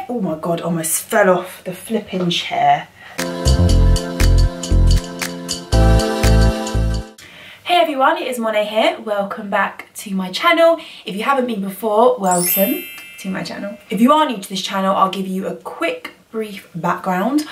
it. Oh my God, almost fell off the flipping chair. Hey everyone, it is Monet here. Welcome back to my channel. If you haven't been before, welcome to my channel. If you are new to this channel, I'll give you a quick, brief background.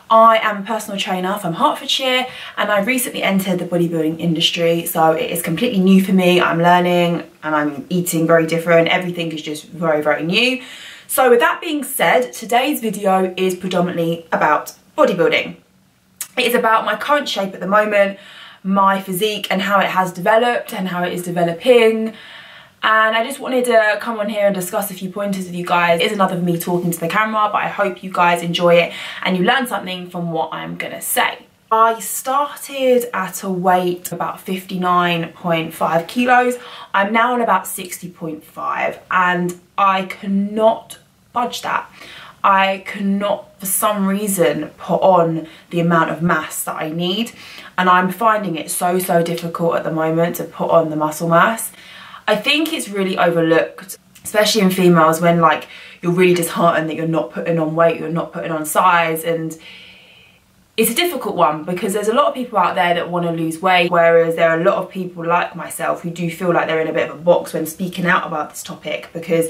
I am a personal trainer from Hertfordshire and I recently entered the bodybuilding industry, so it is completely new for me. I'm learning and I'm eating very different. Everything is just very, very new. So with that being said, today's video is predominantly about bodybuilding. It is about my current shape at the moment, my physique and how it has developed and how it is developing. And I just wanted to come on here and discuss a few pointers with you guys. It is another of me talking to the camera, but I hope you guys enjoy it and you learn something from what I'm gonna say. I started at a weight about 59.5 kilos. I'm now on about 60.5 and I cannot budge that. I cannot, for some reason, put on the amount of mass that I need. And I'm finding it so difficult at the moment to put on the muscle mass. I think it's really overlooked, especially in females, when like you're really disheartened that you're not putting on weight, you're not putting on size, and it's a difficult one because there's a lot of people out there that want to lose weight, whereas there are a lot of people like myself who do feel like they're in a bit of a box when speaking out about this topic, because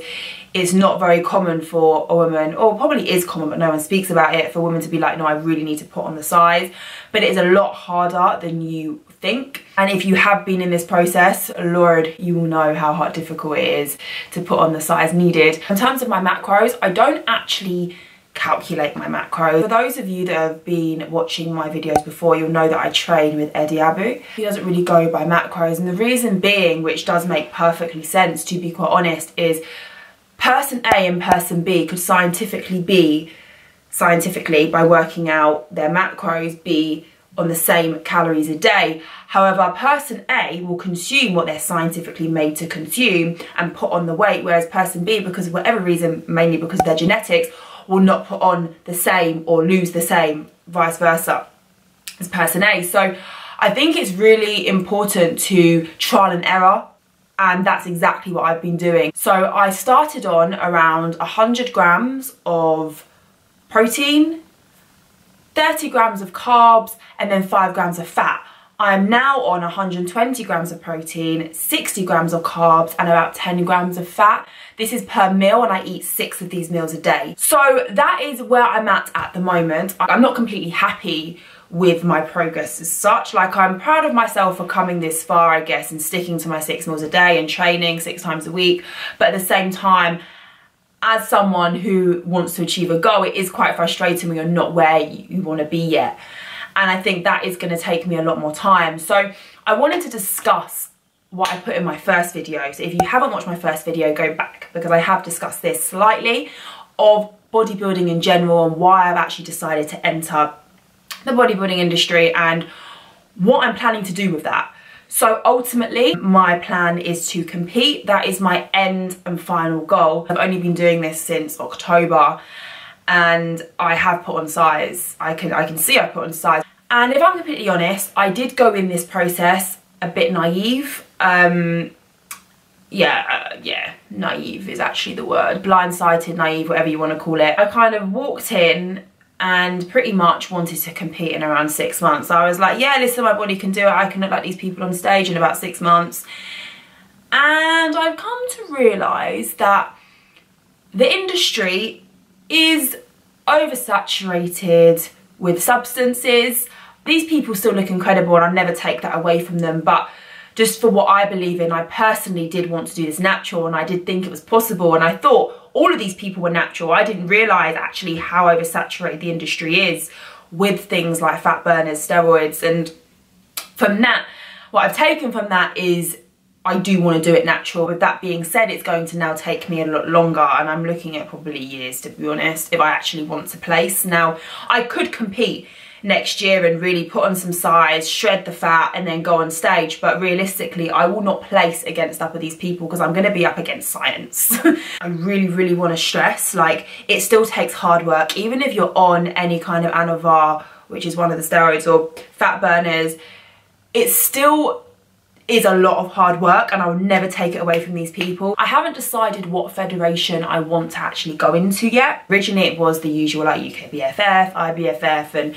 it's not very common for a woman, or probably is common but no one speaks about it, for women to be like, no, I really need to put on the size. But it is a lot harder than you think, and if you have been in this process, Lord, you will know how difficult it is to put on the size needed. In terms of my macros, I don't actually calculate my macros. For those of you that have been watching my videos before, you'll know that I train with Eddie Abu. He doesn't really go by macros, and the reason being, which does make perfectly sense to be quite honest, is person A and person B could scientifically by working out their macros, be on the same calories a day. However, person A will consume what they're scientifically made to consume and put on the weight, whereas person B, because of whatever reason, mainly because of their genetics, will not put on the same or lose the same, vice versa, as person A. So I think it's really important to trial and error, and that's exactly what I've been doing. So I started on around 100 grams of protein, 30 grams of carbs, and then 5 grams of fat. I am now on 120 grams of protein, 60 grams of carbs, and about 10 grams of fat. This is per meal, and I eat 6 of these meals a day. So that is where I'm at the moment. I'm not completely happy with my progress as such. Like, I'm proud of myself for coming this far, I guess, and sticking to my 6 meals a day and training 6 times a week. But at the same time, as someone who wants to achieve a goal, it is quite frustrating when you're not where you want to be yet. And I think that is going to take me a lot more time. So I wanted to discuss what I put in my first video. So if you haven't watched my first video, go back, because I have discussed this slightly, of bodybuilding in general and why I've actually decided to enter the bodybuilding industry and what I'm planning to do with that. So ultimately, my plan is to compete. That is my end and final goal. I've only been doing this since October and I have put on size. I can see I put on size. And if I'm completely honest, I did go in this process a bit naive. Yeah, naive is actually the word. Blindsided, naive, whatever you want to call it. I kind of walked in and pretty much wanted to compete in around 6 months. I was like, yeah, listen, my body can do it. I can look like these people on stage in about 6 months. And I've come to realise that the industry is oversaturated with substances. These people still look incredible and I'll never take that away from them, but just for what I believe in, I personally did want to do this natural, and I did think it was possible, and I thought all of these people were natural. I didn't realise actually how oversaturated the industry is with things like fat burners, steroids, and from that, what I've taken from that is I do want to do it natural. With that being said, it's going to now take me a lot longer, and I'm looking at probably years, to be honest, if I actually want to place. Now, I could compete next year and really put on some size, shred the fat, and then go on stage, but realistically I will not place against up with these people because I'm going to be up against science. I really want to stress, like, it still takes hard work. Even if you're on any kind of Anavar, which is one of the steroids, or fat burners, it's still is a lot of hard work, and I will never take it away from these people. I haven't decided what federation I want to actually go into yet. Originally it was the usual like UKBFF, IBFF and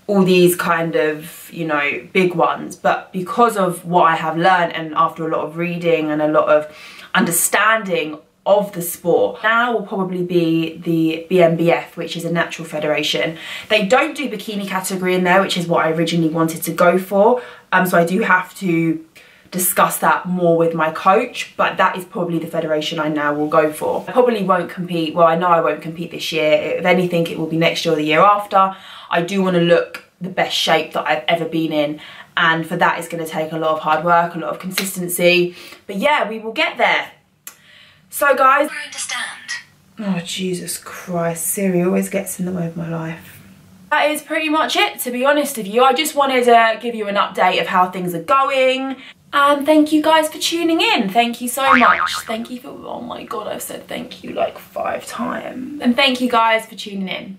all these kind of, you know, big ones, but because of what I have learned and after a lot of reading and a lot of understanding of the sport, now will probably be the BMBF, which is a natural federation. They don't do bikini category in there, which is what I originally wanted to go for, so I do have to discuss that more with my coach, but that is probably the federation I now will go for. I probably won't compete, well I know I won't compete this year. If anything, it will be next year or the year after. I do want to look the best shape that I've ever been in, and for that it's going to take a lot of hard work, a lot of consistency, but yeah, we will get there. So guys, I understand. Oh Jesus Christ, Siri always gets in the way of my life. That is pretty much it, to be honest with you. I just wanted to give you an update of how things are going. And thank you guys for tuning in. Thank you so much. Thank you for, oh my God, I've said thank you like 5 times. And thank you guys for tuning in.